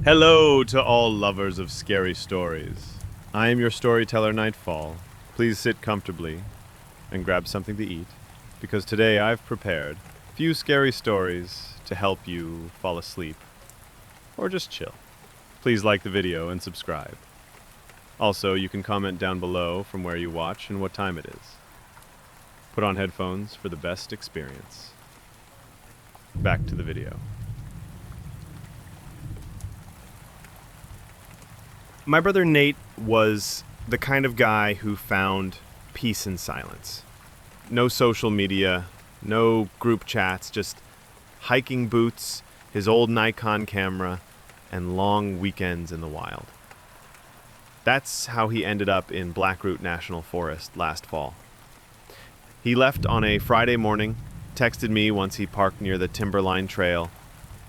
Hello to all lovers of scary stories. I am your storyteller, Nightfall. Please sit comfortably and grab something to eat, because today I've prepared a few scary stories to help you fall asleep or just chill. Please like the video and subscribe. Also, you can comment down below from where you watch and what time it is. Put on headphones for the best experience. Back to the video. My brother Nate was the kind of guy who found peace in silence. No social media, no group chats, just hiking boots, his old Nikon camera, and long weekends in the wild. That's how he ended up in Blackroot National Forest last fall. He left on a Friday morning, texted me once he parked near the Timberline Trail.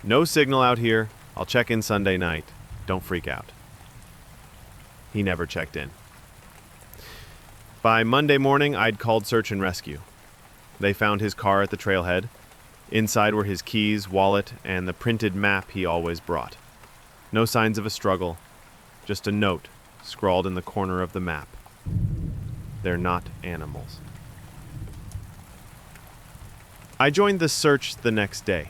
"No signal out here. I'll check in Sunday night. Don't freak out." He never checked in. By Monday morning, I'd called search and rescue. They found his car at the trailhead. Inside were his keys, wallet, and the printed map he always brought. No signs of a struggle, just a note scrawled in the corner of the map. "They're not animals." I joined the search the next day.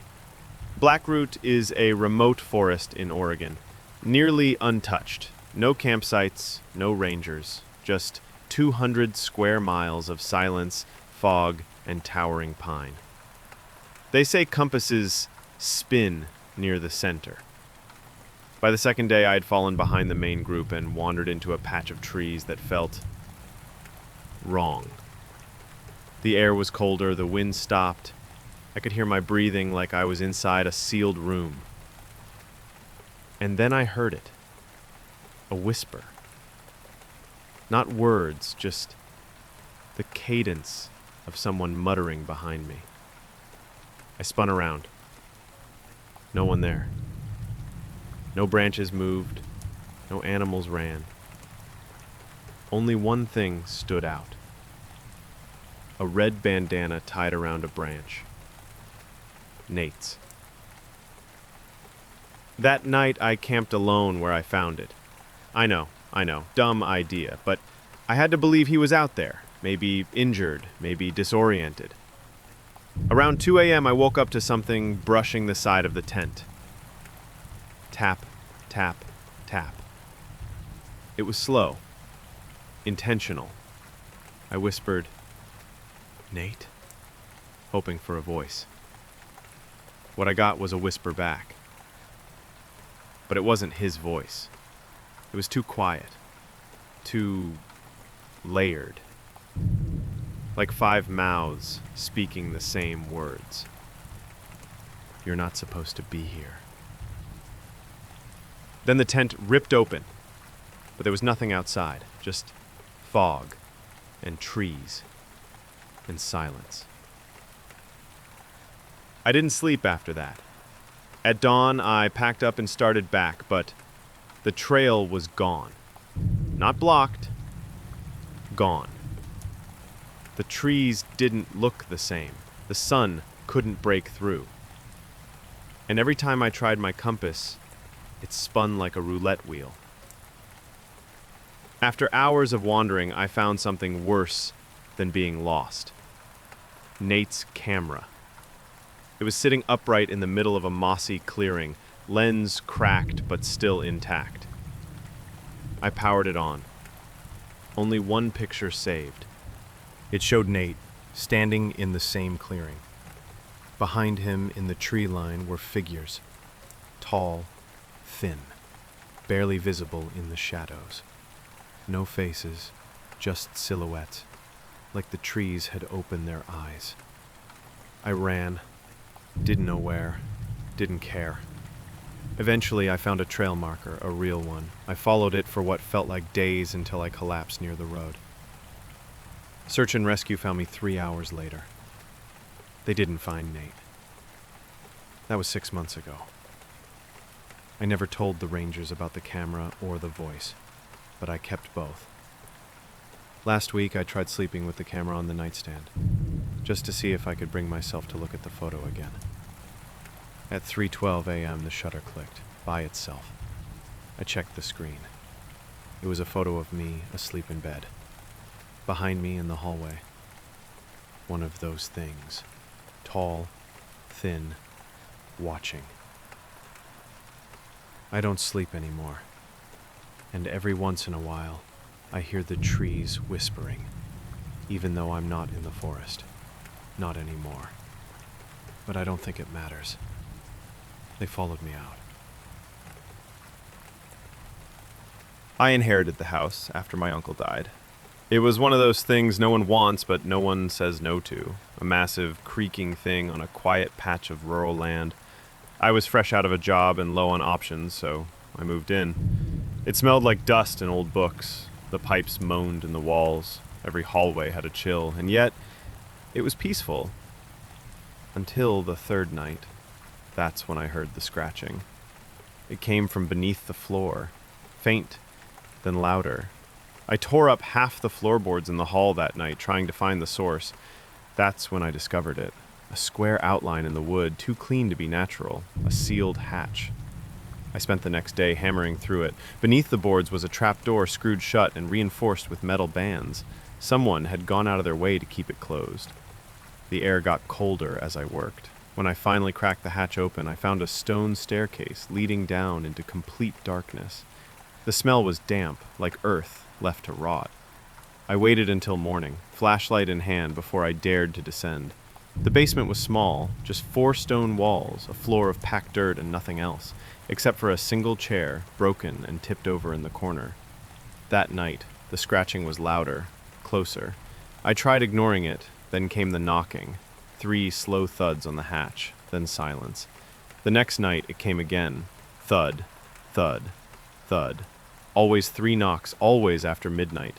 Blackroot is a remote forest in Oregon, nearly untouched. No campsites, no rangers, just 200 square miles of silence, fog, and towering pine. They say compasses spin near the center. By the second day, I had fallen behind the main group and wandered into a patch of trees that felt wrong. The air was colder, the wind stopped. I could hear my breathing like I was inside a sealed room. And then I heard it. A whisper. Not words, just the cadence of someone muttering behind me. I spun around. No one there. No branches moved. No animals ran. Only one thing stood out. A red bandana tied around a branch. Nate's. That night I camped alone where I found it. I know, dumb idea, but I had to believe he was out there, maybe injured, maybe disoriented. Around 2 a.m. I woke up to something brushing the side of the tent. Tap, tap, tap. It was slow, intentional. I whispered, "Nate?" hoping for a voice. What I got was a whisper back. But it wasn't his voice. It was too quiet, too layered, like 5 mouths speaking the same words. "You're not supposed to be here." Then the tent ripped open, but there was nothing outside, just fog and trees and silence. I didn't sleep after that. At dawn, I packed up and started back, but the trail was gone. Not blocked, gone. The trees didn't look the same. The sun couldn't break through. And every time I tried my compass, it spun like a roulette wheel. After hours of wandering, I found something worse than being lost. Nate's camera. It was sitting upright in the middle of a mossy clearing, lens cracked but still intact. I powered it on. Only one picture saved. It showed Nate standing in the same clearing. Behind him in the tree line were figures, tall, thin, barely visible in the shadows. No faces, just silhouettes, like the trees had opened their eyes. I ran. Didn't know where, didn't care. Eventually, I found a trail marker, a real one. I followed it for what felt like days until I collapsed near the road. Search and rescue found me 3 hours later. They didn't find Nate. That was 6 months ago. I never told the rangers about the camera or the voice, but I kept both. Last week, I tried sleeping with the camera on the nightstand, just to see if I could bring myself to look at the photo again. At 3:12 a.m., the shutter clicked, by itself. I checked the screen. It was a photo of me asleep in bed. Behind me in the hallway. One of those things. Tall, thin, watching. I don't sleep anymore. And every once in a while, I hear the trees whispering, even though I'm not in the forest. Not anymore. But I don't think it matters. They followed me out. I inherited the house after my uncle died. It was one of those things no one wants, but no one says no to. A massive, creaking thing on a quiet patch of rural land. I was fresh out of a job and low on options, so I moved in. It smelled like dust and old books. The pipes moaned in the walls. Every hallway had a chill, and yet it was peaceful. Until the third night. That's when I heard the scratching. It came from beneath the floor. Faint, then louder. I tore up half the floorboards in the hall that night, trying to find the source. That's when I discovered it. A square outline in the wood, too clean to be natural. A sealed hatch. I spent the next day hammering through it. Beneath the boards was a trapdoor screwed shut and reinforced with metal bands. Someone had gone out of their way to keep it closed. The air got colder as I worked. When I finally cracked the hatch open, I found a stone staircase leading down into complete darkness. The smell was damp, like earth left to rot. I waited until morning, flashlight in hand, before I dared to descend. The basement was small, just 4 stone walls, a floor of packed dirt and nothing else, except for a single chair, broken and tipped over in the corner. That night, the scratching was louder, closer. I tried ignoring it, then came the knocking. 3 slow thuds on the hatch, then silence. The next night, it came again. Thud, thud, thud. Always 3 knocks, always after midnight.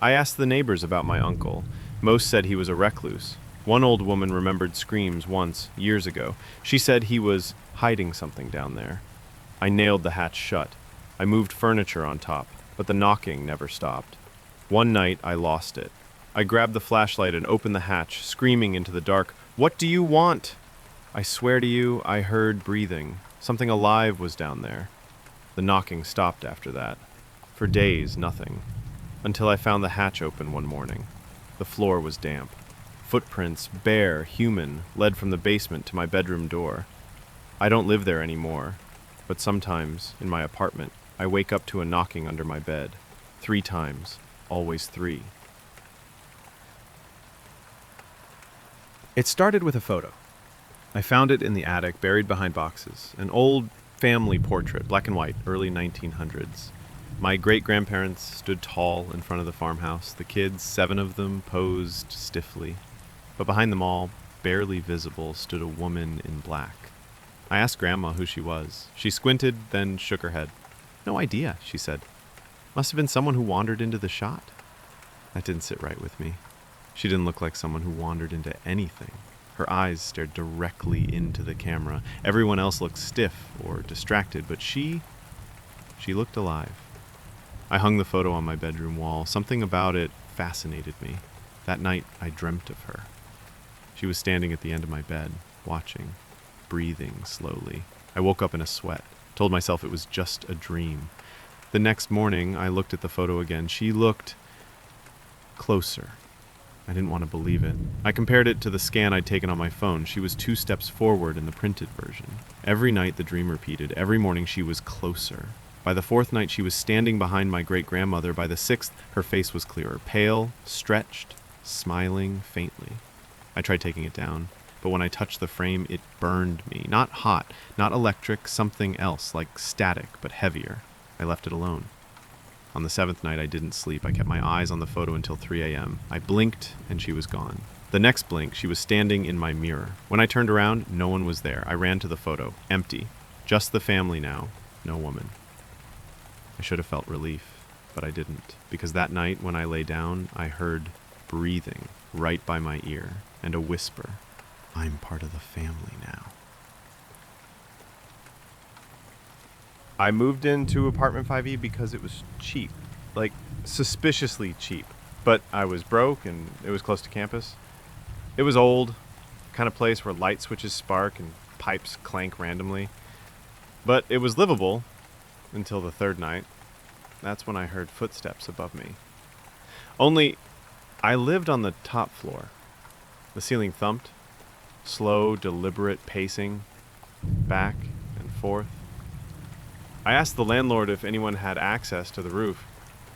I asked the neighbors about my uncle. Most said he was a recluse. One old woman remembered screams once, years ago. She said he was hiding something down there. I nailed the hatch shut. I moved furniture on top, but the knocking never stopped. One night, I lost it. I grabbed the flashlight and opened the hatch, screaming into the dark, "What do you want?" I swear to you, I heard breathing. Something alive was down there. The knocking stopped after that. For days, nothing. Until I found the hatch open one morning. The floor was damp. Footprints, bare, human, led from the basement to my bedroom door. I don't live there anymore, but sometimes, in my apartment, I wake up to a knocking under my bed. 3 times, always 3. It started with a photo. I found it in the attic, buried behind boxes. An old family portrait, black and white, early 1900s. My great-grandparents stood tall in front of the farmhouse. The kids, 7 of them, posed stiffly. But behind them all, barely visible, stood a woman in black. I asked Grandma who she was. She squinted, then shook her head. "No idea," she said. "Must have been someone who wandered into the shot." That didn't sit right with me. She didn't look like someone who wandered into anything. Her eyes stared directly into the camera. Everyone else looked stiff or distracted, but she looked alive. I hung the photo on my bedroom wall. Something about it fascinated me. That night, I dreamt of her. She was standing at the end of my bed, watching, breathing slowly. I woke up in a sweat, told myself it was just a dream. The next morning, I looked at the photo again. She looked closer. I didn't want to believe it. I compared it to the scan I'd taken on my phone. She was 2 steps forward in the printed version. Every night the dream repeated. Every morning she was closer. By the 4th night she was standing behind my great-grandmother. By the 6th, her face was clearer, pale, stretched, smiling faintly. I tried taking it down, but when I touched the frame, it burned me. Not hot, not electric, something else, like static, but heavier. I left it alone. On the 7th night, I didn't sleep. I kept my eyes on the photo until 3 a.m. I blinked, and she was gone. The next blink, she was standing in my mirror. When I turned around, no one was there. I ran to the photo. Empty. Just the family now. No woman. I should have felt relief, but I didn't. Because that night, when I lay down, I heard breathing right by my ear, and a whisper. I'm part of the family now. I moved into apartment 5E because it was cheap, like suspiciously cheap. But I was broke and it was close to campus. It was old, kind of place where light switches spark and pipes clank randomly. But it was livable. until the third night. That's when I heard footsteps above me. Only, I lived on the top floor. The ceiling thumped, slow, deliberate pacing, back and forth. I asked the landlord if anyone had access to the roof.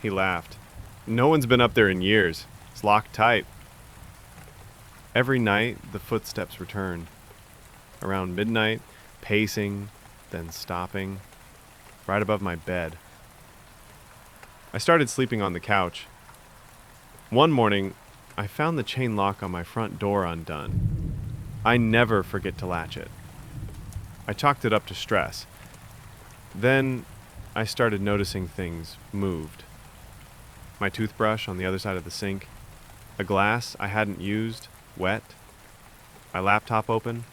He laughed. No one's been up there in years. It's locked tight. Every night, the footsteps returned. Around midnight, pacing, then stopping, right above my bed. I started sleeping on the couch. One morning, I found the chain lock on my front door undone. I never forget to latch it. I chalked it up to stress. Then, I started noticing things moved. My toothbrush on the other side of the sink, a glass I hadn't used, wet, my laptop open,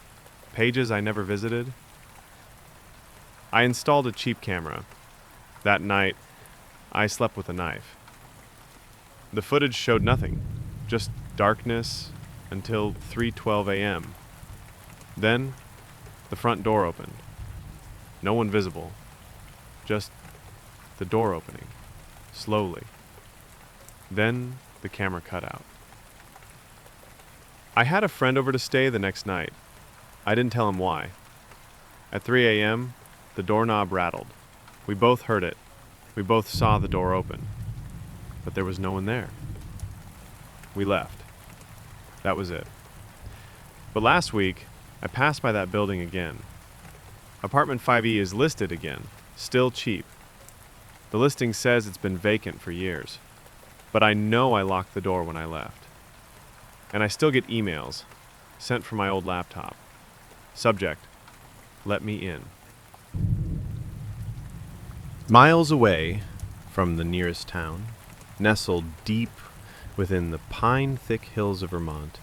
pages I never visited. I installed a cheap camera. That night, I slept with a knife. The footage showed nothing, just darkness until 3:12 a.m. Then, the front door opened. No one visible, just the door opening, slowly. Then, the camera cut out. I had a friend over to stay the next night. I didn't tell him why. At 3 a.m., the doorknob rattled. We both heard it. We both saw the door open. But there was no one there. We left. That was it. But last week, I passed by that building again. Apartment 5E is listed again, still cheap. The listing says it's been vacant for years. But I know I locked the door when I left. And I still get emails, sent from my old laptop. Subject, let me in. Miles away from the nearest town, nestled deep within the pine-thick hills of Vermont,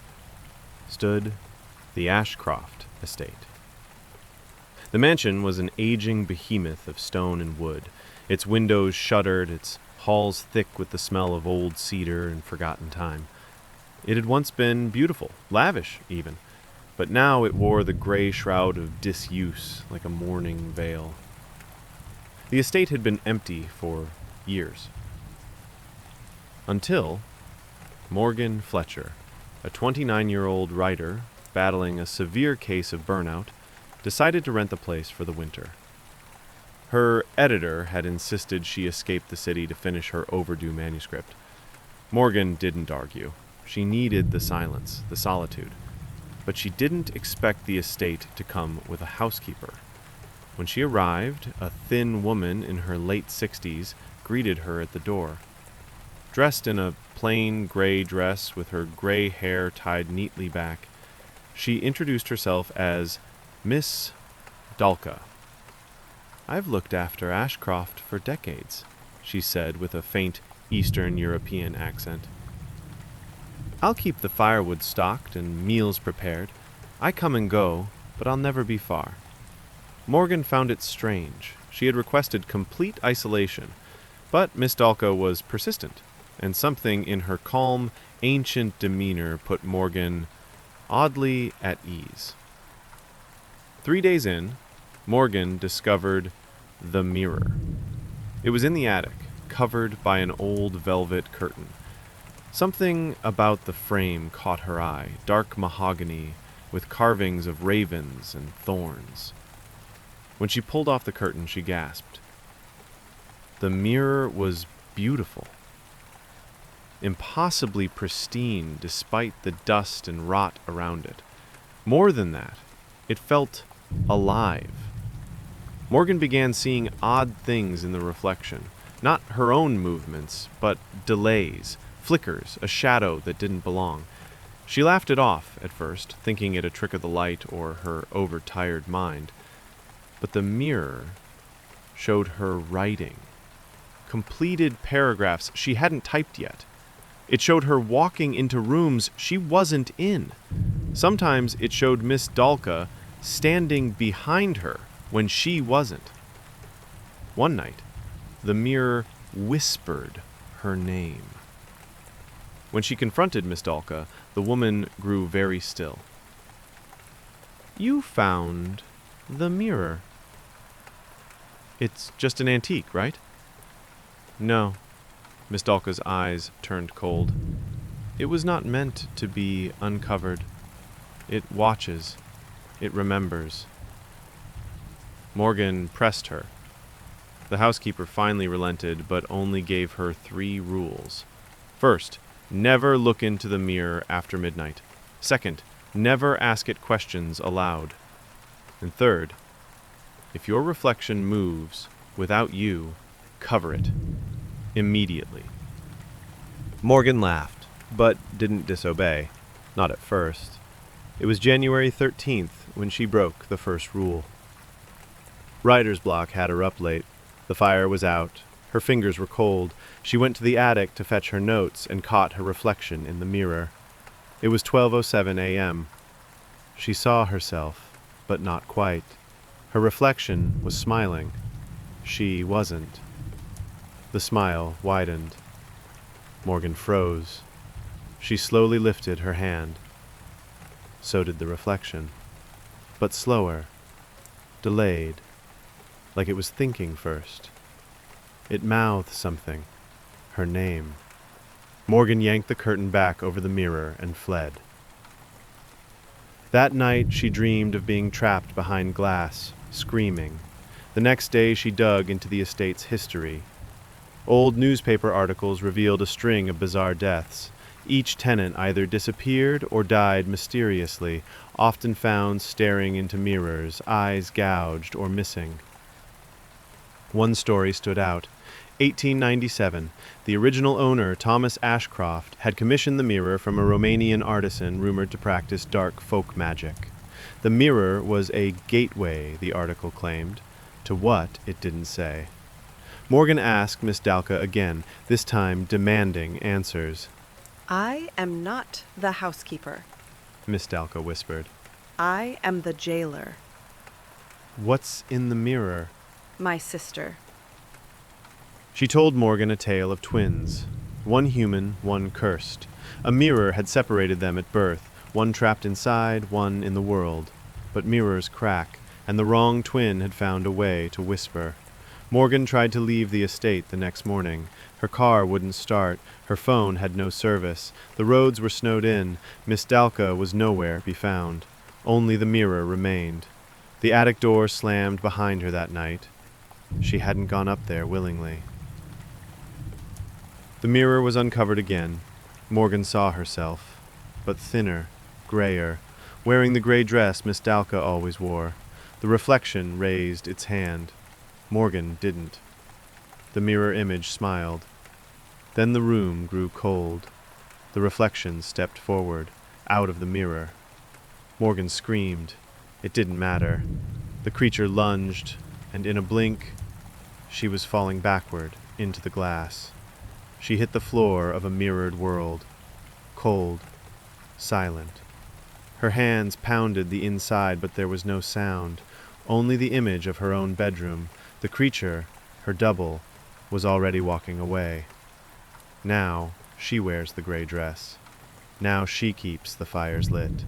stood the Ashcroft estate. The mansion was an aging behemoth of stone and wood, its windows shuttered, its halls thick with the smell of old cedar and forgotten time. It had once been beautiful, lavish even, but now it wore the gray shroud of disuse like a mourning veil. The estate had been empty for years. Until Morgan Fletcher, a 29-year-old writer battling a severe case of burnout, decided to rent the place for the winter. Her editor had insisted she escape the city to finish her overdue manuscript. Morgan didn't argue. She needed the silence, the solitude. But she didn't expect the estate to come with a housekeeper. When she arrived, a thin woman in her late 60s greeted her at the door. Dressed in a plain gray dress with her gray hair tied neatly back, she introduced herself as Miss Dalka. "I've looked after Ashcroft for decades," she said with a faint Eastern European accent. "I'll keep the firewood stocked and meals prepared. I come and go, but I'll never be far." Morgan found it strange. She had requested complete isolation, but Miss Dalka was persistent, and something in her calm, ancient demeanor put Morgan oddly at ease. 3 days in, Morgan discovered the mirror. It was in the attic, covered by an old velvet curtain. Something about the frame caught her eye, dark mahogany with carvings of ravens and thorns. When she pulled off the curtain, she gasped. The mirror was beautiful, impossibly pristine despite the dust and rot around it. More than that, it felt alive. Morgan began seeing odd things in the reflection, not her own movements, but delays, flickers, a shadow that didn't belong. She laughed it off at first, thinking it a trick of the light or her overtired mind. But the mirror showed her writing, completed paragraphs she hadn't typed yet. It showed her walking into rooms she wasn't in. Sometimes it showed Miss Dalka standing behind her when she wasn't. One night, the mirror whispered her name. When she confronted Miss Dalka, the woman grew very still. "You found the mirror." It's just an antique, right? No. Miss Dalka's eyes turned cold. It was not meant to be uncovered. It watches. It remembers. Morgan pressed her. The housekeeper finally relented, but only gave her 3 rules. First, never look into the mirror after midnight. Second, never ask it questions aloud. And third, if your reflection moves without you, cover it. Immediately. Morgan laughed, but didn't disobey. Not at first. It was January 13th when she broke the first rule. Writer's block had her up late. The fire was out. Her fingers were cold. She went to the attic to fetch her notes and caught her reflection in the mirror. It was 12:07 a.m. She saw herself, but not quite. Her reflection was smiling. She wasn't. The smile widened. Morgan froze. She slowly lifted her hand. So did the reflection. But slower. Delayed. Like it was thinking first. It mouthed something. Her name. Morgan yanked the curtain back over the mirror and fled. That night she dreamed of being trapped behind glass, screaming. The next day she dug into the estate's history. Old newspaper articles revealed a string of bizarre deaths. Each tenant either disappeared or died mysteriously, often found staring into mirrors, eyes gouged or missing. One story stood out. 1897, the original owner, Thomas Ashcroft, had commissioned the mirror from a Romanian artisan rumored to practice dark folk magic. The mirror was a gateway, the article claimed. To what, it didn't say. Morgan asked Miss Dalka again, this time demanding answers. I am not the housekeeper, Miss Dalka whispered. I am the jailer. What's in the mirror? My sister. She told Morgan a tale of twins. One human, one cursed. A mirror had separated them at birth, one trapped inside, one in the world. But mirrors crack, and the wrong twin had found a way to whisper. Morgan tried to leave the estate the next morning. Her car wouldn't start. Her phone had no service. The roads were snowed in. Miss Dalka was nowhere to be found. Only the mirror remained. The attic door slammed behind her that night. She hadn't gone up there willingly. The mirror was uncovered again. Morgan saw herself, but thinner, grayer, wearing the gray dress Miss Dalka always wore. The reflection raised its hand. Morgan didn't. The mirror image smiled. Then the room grew cold. The reflection stepped forward, out of the mirror. Morgan screamed. It didn't matter. The creature lunged, and in a blink, she was falling backward into the glass. She hit the floor of a mirrored world, cold, silent. Her hands pounded the inside, but there was no sound, only the image of her own bedroom. The creature, her double, was already walking away. Now she wears the gray dress. Now she keeps the fires lit.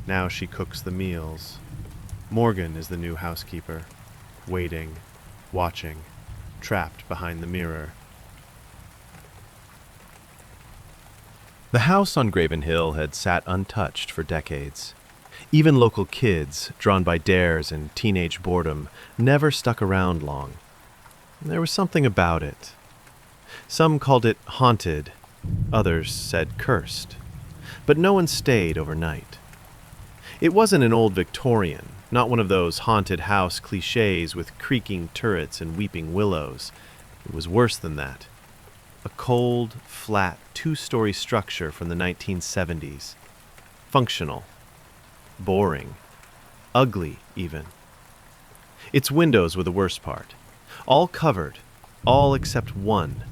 Now she cooks the meals. Morgan is the new housekeeper, waiting, watching, trapped behind the mirror. The house on Graven Hill had sat untouched for decades. Even local kids, drawn by dares and teenage boredom, never stuck around long. There was something about it. Some called it haunted, others said cursed. But no one stayed overnight. It wasn't an old Victorian, not one of those haunted house cliches with creaking turrets and weeping willows. It was worse than that. A cold, flat, 2-story structure from the 1970s. Functional. Boring. Ugly, even. Its windows were the worst part. All covered, all except one.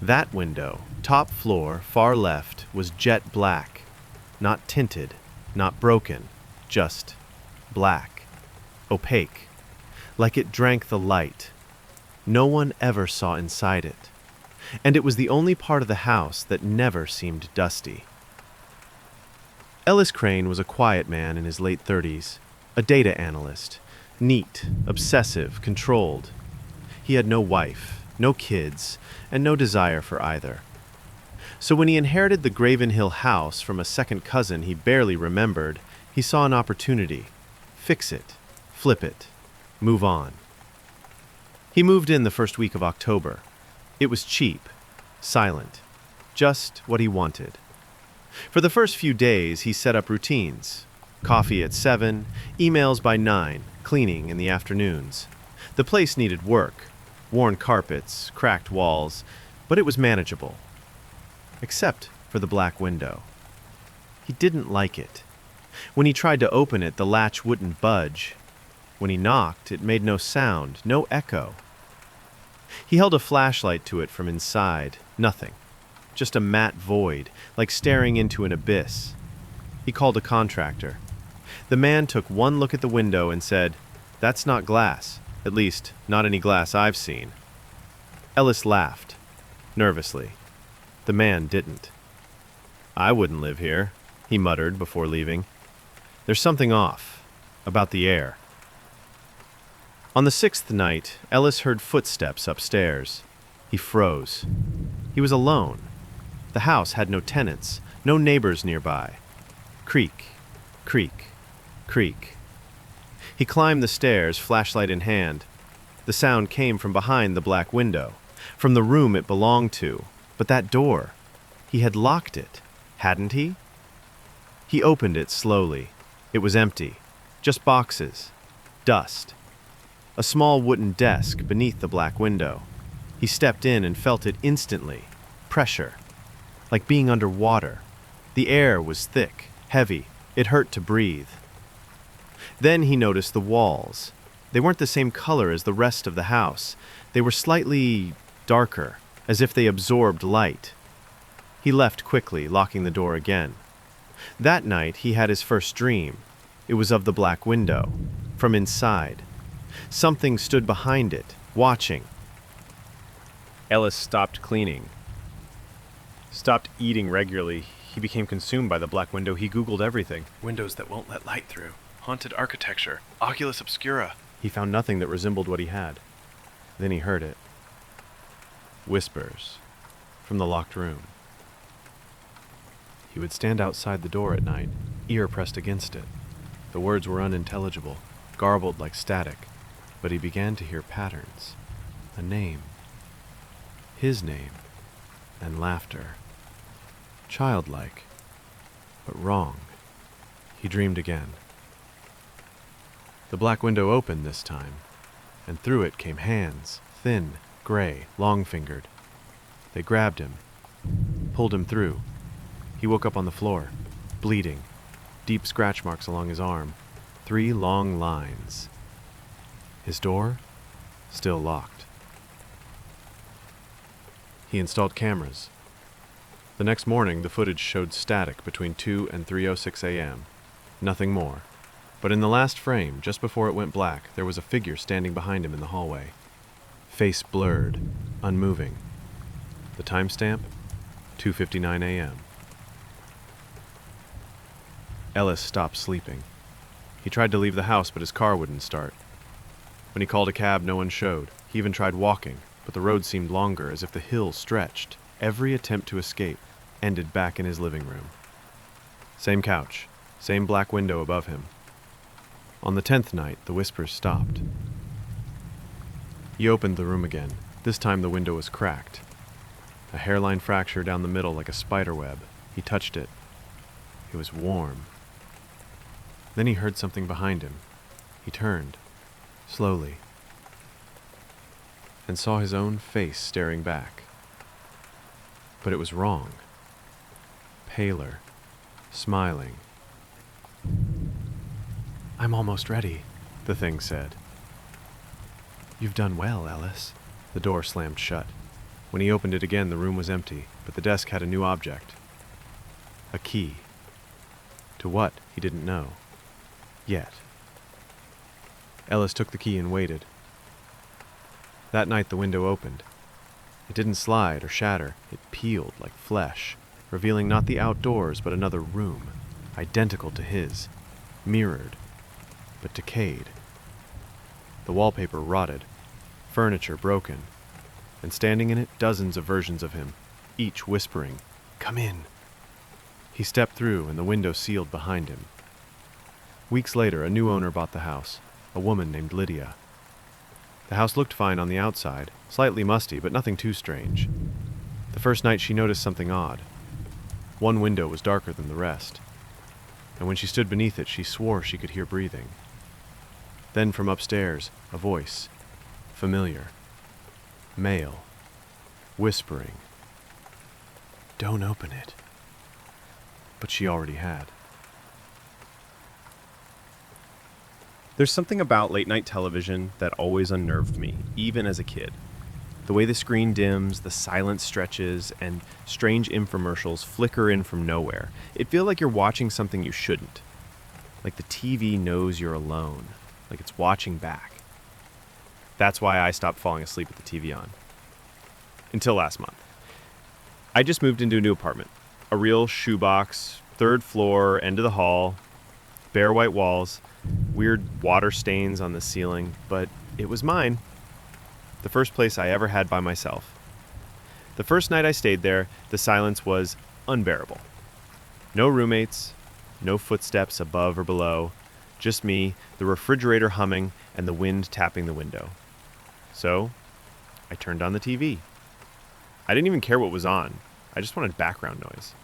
That window, top floor, far left, was jet black. Not tinted, not broken, just black. Opaque. Like it drank the light. No one ever saw inside it. And it was the only part of the house that never seemed dusty. Ellis Crane was a quiet man in his late 30s, a data analyst, neat, obsessive, controlled. He had no wife, no kids, and no desire for either. So when he inherited the Graven Hill house from a second cousin he barely remembered, he saw an opportunity. Fix it, flip it, move on. He moved in the first week of October. It was cheap, silent, just what he wanted. For the first few days, he set up routines. Coffee at 7, emails by 9, cleaning in the afternoons. The place needed work, worn carpets, cracked walls, but it was manageable. Except for the black window. He didn't like it. When he tried to open it, the latch wouldn't budge. When he knocked, it made no sound, no echo. He held a flashlight to it from inside. Nothing. Just a matte void, like staring into an abyss. He called a contractor. The man took one look at the window and said, "That's not glass. At least, not any glass I've seen." Ellis laughed, nervously. The man didn't. "I wouldn't live here," he muttered before leaving. "There's something off, about the air." On the 6th night, Ellis heard footsteps upstairs. He froze. He was alone. The house had no tenants, no neighbors nearby. Creak, creak, creak. He climbed the stairs, flashlight in hand. The sound came from behind the black window, from the room it belonged to. But that door, he had locked it, hadn't he? He opened it slowly. It was empty, just boxes, dust. A small wooden desk beneath the black window. He stepped in and felt it instantly. Pressure. Like being underwater. The air was thick, heavy. It hurt to breathe. Then he noticed the walls. They weren't the same color as the rest of the house. They were slightly darker, as if they absorbed light. He left quickly, locking the door again. That night he had his first dream. It was of the black window, from inside. Something stood behind it, watching. Ellis stopped cleaning. Stopped eating regularly. He became consumed by the black window. He Googled everything. Windows that won't let light through. Haunted architecture. Oculus obscura. He found nothing that resembled what he had. Then he heard it. Whispers. From the locked room. He would stand outside the door at night, ear pressed against it. The words were unintelligible, garbled like static, but he began to hear patterns. A name. His name. And laughter. Childlike, but wrong. He dreamed again. The black window opened this time, and through it came hands, thin, gray, long-fingered. They grabbed him, pulled him through. He woke up on the floor, bleeding, deep scratch marks along his arm, 3 long lines. His door, still locked. He installed cameras. The next morning, the footage showed static between 2 and 3:06 a.m. Nothing more. But in the last frame, just before it went black, there was a figure standing behind him in the hallway. Face blurred, unmoving. The timestamp? 2:59 a.m. Ellis stopped sleeping. He tried to leave the house, but his car wouldn't start. When he called a cab, no one showed. He even tried walking, but the road seemed longer, as if the hill stretched. Every attempt to escape ended back in his living room. Same couch, same black window above him. On the 10th night, the whispers stopped. He opened the room again. This time the window was cracked. A hairline fracture down the middle like a spider web. He touched it. It was warm. Then he heard something behind him. He turned, slowly, and saw his own face staring back. But it was wrong. Paler, smiling. "I'm almost ready," the thing said. "You've done well, Ellis." The door slammed shut. When he opened it again, the room was empty, but the desk had a new object. A key. To what, he didn't know. Yet. Ellis took the key and waited. That night the window opened. It didn't slide or shatter. It peeled like flesh, revealing not the outdoors but another room, identical to his, mirrored, but decayed. The wallpaper rotted, furniture broken, and standing in it, dozens of versions of him, each whispering, "Come in." He stepped through, and the window sealed behind him. Weeks later, a new owner bought the house, a woman named Lydia. The house looked fine on the outside, slightly musty, but nothing too strange. The first night she noticed something odd. One window was darker than the rest, and when she stood beneath it, she swore she could hear breathing. Then from upstairs, a voice, familiar, male, whispering, "Don't open it." But she already had. There's something about late-night television that always unnerved me, even as a kid. The way the screen dims, the silence stretches, and strange infomercials flicker in from nowhere. It feels like you're watching something you shouldn't. Like the TV knows you're alone. Like it's watching back. That's why I stopped falling asleep with the TV on. Until last month. I just moved into a new apartment. A real shoebox, 3rd floor, end of the hall, bare white walls, weird water stains on the ceiling, but it was mine. The first place I ever had by myself. The first night I stayed there, the silence was unbearable. No roommates, no footsteps above or below, just me, the refrigerator humming, and the wind tapping the window. So, I turned on the TV. I didn't even care what was on. I just wanted background noise.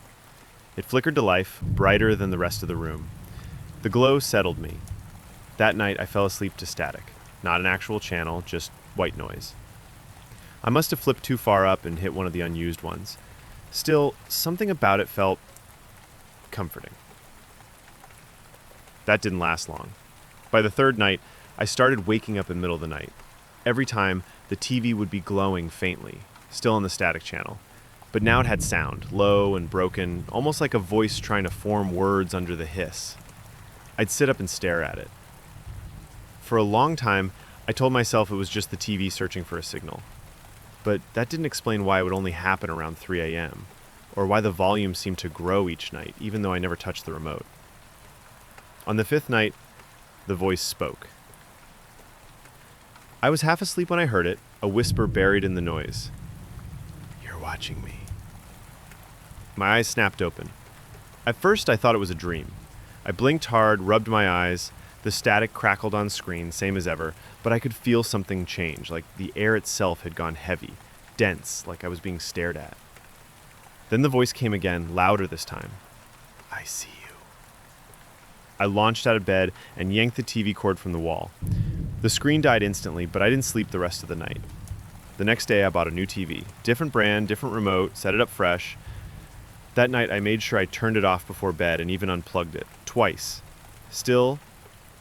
It flickered to life, brighter than the rest of the room. The glow settled me. That night, I fell asleep to static. Not an actual channel, just white noise. I must have flipped too far up and hit one of the unused ones. Still, something about it felt comforting. That didn't last long. By the 3rd night, I started waking up in the middle of the night. Every time, the TV would be glowing faintly, still on the static channel. But now it had sound, low and broken, almost like a voice trying to form words under the hiss. I'd sit up and stare at it. For a long time, I told myself it was just the TV searching for a signal. But that didn't explain why it would only happen around 3 a.m., or why the volume seemed to grow each night, even though I never touched the remote. On the 5th night, the voice spoke. I was half asleep when I heard it, a whisper buried in the noise. "You're watching me." My eyes snapped open. At first, I thought it was a dream. I blinked hard, rubbed my eyes. The static crackled on screen, same as ever, but I could feel something change, like the air itself had gone heavy, dense, like I was being stared at. Then the voice came again, louder this time. "I see you." I launched out of bed and yanked the TV cord from the wall. The screen died instantly, but I didn't sleep the rest of the night. The next day, I bought a new TV. Different brand, different remote, set it up fresh. That night, I made sure I turned it off before bed and even unplugged it, twice. Still,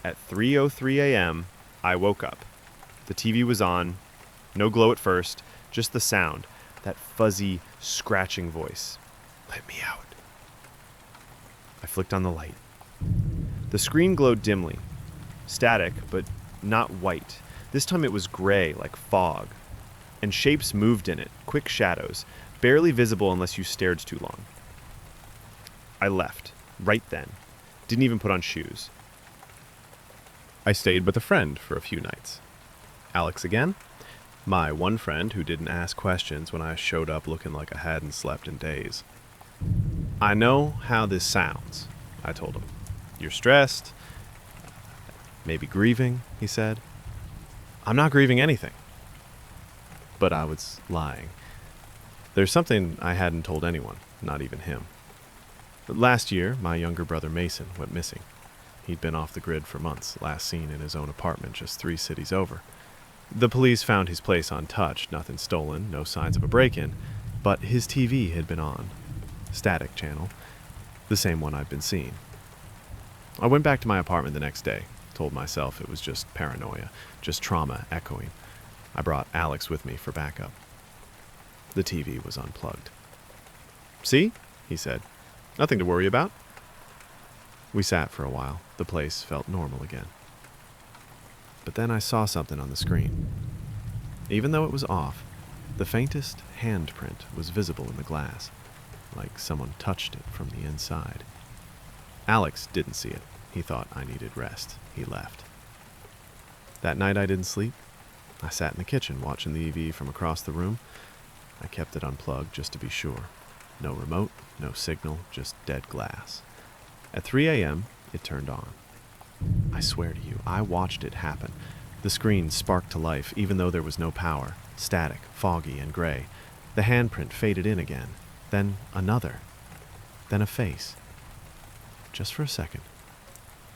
at 3:03 a.m., I woke up. The TV was on. No glow at first, just the sound, that fuzzy, scratching voice. "Let me out." I flicked on the light. The screen glowed dimly. Static, but not white. This time it was gray, like fog. And shapes moved in it, quick shadows, barely visible unless you stared too long. I left, right then. Didn't even put on shoes. I stayed with a friend for a few nights. Alex again? My one friend who didn't ask questions when I showed up looking like I hadn't slept in days. "I know how this sounds," I told him. "You're stressed, maybe grieving," he said. "I'm not grieving anything." But I was lying. There's something I hadn't told anyone, not even him. Last year, my younger brother Mason went missing. He'd been off the grid for months, last seen in his own apartment just 3 cities over. The police found his place untouched, nothing stolen, no signs of a break-in, but his TV had been on. Static channel, the same one I'd been seeing. I went back to my apartment the next day, told myself it was just paranoia, just trauma echoing. I brought Alex with me for backup. The TV was unplugged. "See?" he said. "Nothing to worry about." We sat for a while. The place felt normal again. But then I saw something on the screen. Even though it was off, the faintest handprint was visible in the glass, like someone touched it from the inside. Alex didn't see it. He thought I needed rest. He left. That night I didn't sleep. I sat in the kitchen watching the EV from across the room. I kept it unplugged just to be sure. No remote, no signal, just dead glass. At 3 a.m., it turned on. I swear to you, I watched it happen. The screen sparked to life, even though there was no power. Static, foggy, and gray. The handprint faded in again. Then another. Then a face. Just for a second.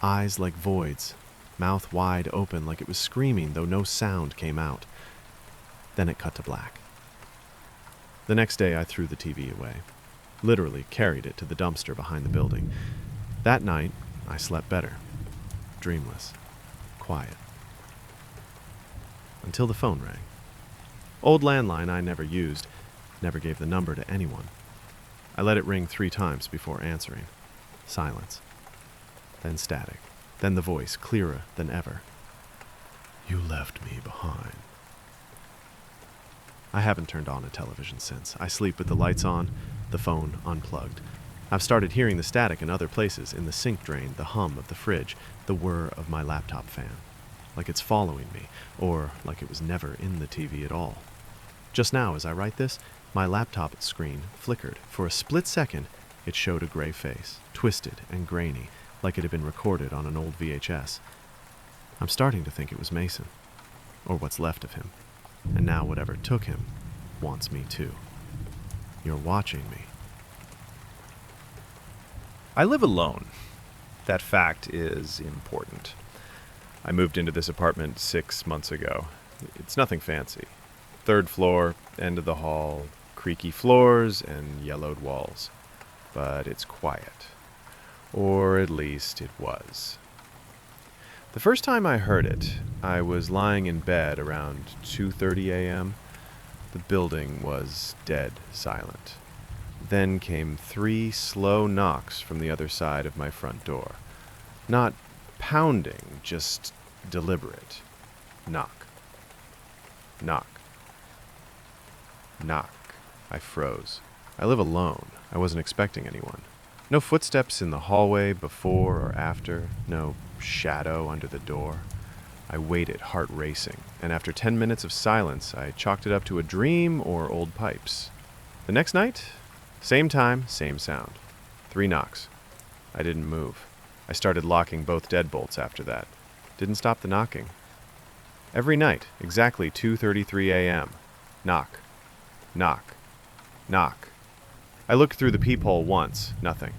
Eyes like voids. Mouth wide open like it was screaming, though no sound came out. Then it cut to black. The next day, I threw the TV away. Literally carried it to the dumpster behind the building. That night, I slept better. Dreamless. Quiet. Until the phone rang. Old landline I never used. Never gave the number to anyone. I let it ring 3 times before answering. Silence. Then static. Then the voice, clearer than ever. You left me behind. I haven't turned on a television since. I sleep with the lights on, the phone unplugged. I've started hearing the static in other places, in the sink drain, the hum of the fridge, the whir of my laptop fan. Like it's following me, or like it was never in the TV at all. Just now, as I write this, my laptop screen flickered. For a split second, it showed a gray face, twisted and grainy, like it had been recorded on an old VHS. I'm starting to think it was Mason, or what's left of him. And now whatever took him wants me too. You're watching me. I live alone. That fact is important. I moved into this apartment 6 months ago. It's nothing fancy. 3rd floor, end of the hall, creaky floors and yellowed walls. But it's quiet. Or at least it was. The first time I heard it, I was lying in bed around 2:30 a.m. The building was dead silent. Then came 3 slow knocks from the other side of my front door. Not pounding, just deliberate. Knock. Knock. Knock. I froze. I live alone. I wasn't expecting anyone. No footsteps in the hallway before or after. No shadow under the door. I waited, heart racing, and after 10 minutes of silence, I chalked it up to a dream or old pipes. The next night, same time, same sound. 3 knocks. I didn't move. I started locking both deadbolts after that. Didn't stop the knocking. Every night, exactly 2:33 a.m. Knock. Knock. Knock. I looked through the peephole once. Nothing.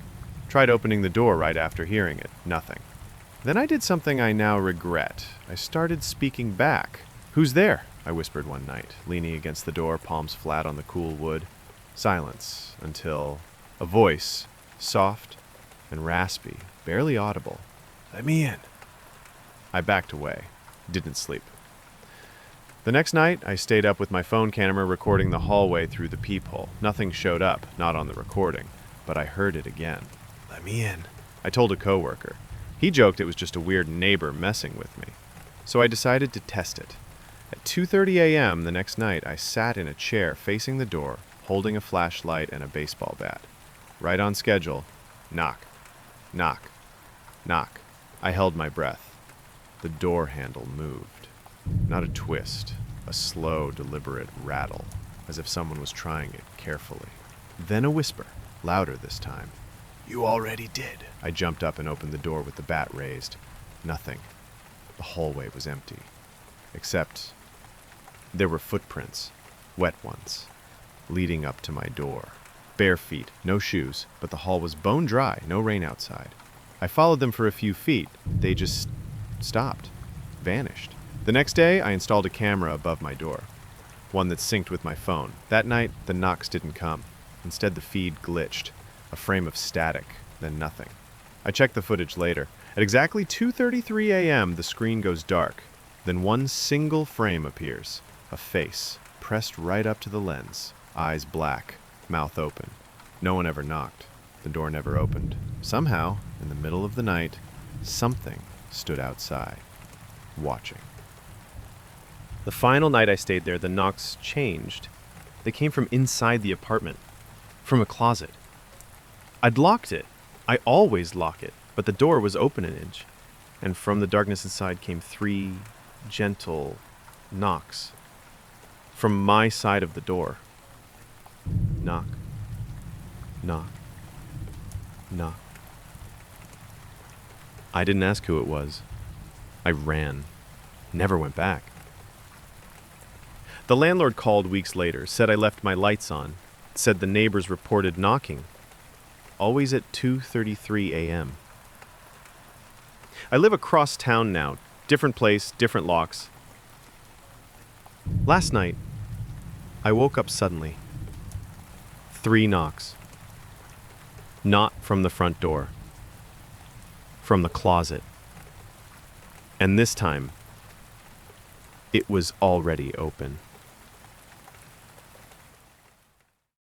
Tried opening the door right after hearing it. Nothing. Then I did something I now regret. I started speaking back. Who's there? I whispered one night, leaning against the door, palms flat on the cool wood. Silence until a voice, soft and raspy, barely audible. Let me in. I backed away. Didn't sleep. The next night, I stayed up with my phone camera recording the hallway through the peephole. Nothing showed up, not on the recording, but I heard it again. Let me in. I told a coworker. He joked it was just a weird neighbor messing with me. So I decided to test it. At 2:30 a.m. the next night, I sat in a chair facing the door, holding a flashlight and a baseball bat. Right on schedule. Knock. Knock. Knock. I held my breath. The door handle moved. Not a twist, a slow, deliberate rattle, as if someone was trying it carefully. Then a whisper, louder this time. You already did. I jumped up and opened the door with the bat raised. Nothing. The hallway was empty. Except there were footprints, wet ones, leading up to my door. Bare feet, no shoes, but the hall was bone dry, no rain outside. I followed them for a few feet. They just stopped, vanished. The next day, I installed a camera above my door, one that synced with my phone. That night, the knocks didn't come. Instead, the feed glitched, a frame of static, then nothing. I checked the footage later. At exactly 2:33 a.m., the screen goes dark. Then one single frame appears, a face, pressed right up to the lens, eyes black, mouth open. No one ever knocked. The door never opened. Somehow, in the middle of the night, something stood outside, watching. The final night I stayed there, the knocks changed. They came from inside the apartment, from a closet. I'd locked it. I always lock it, but the door was open an inch. And from the darkness inside came 3 gentle, knocks. From my side of the door. Knock. Knock. Knock. I didn't ask who it was. I ran. Never went back. The landlord called weeks later, said I left my lights on, said the neighbors reported knocking. Always at 2:33 a.m. I live across town now. Different place, different locks. Last night, I woke up suddenly. 3 knocks. Not from the front door. From the closet. And this time, it was already open.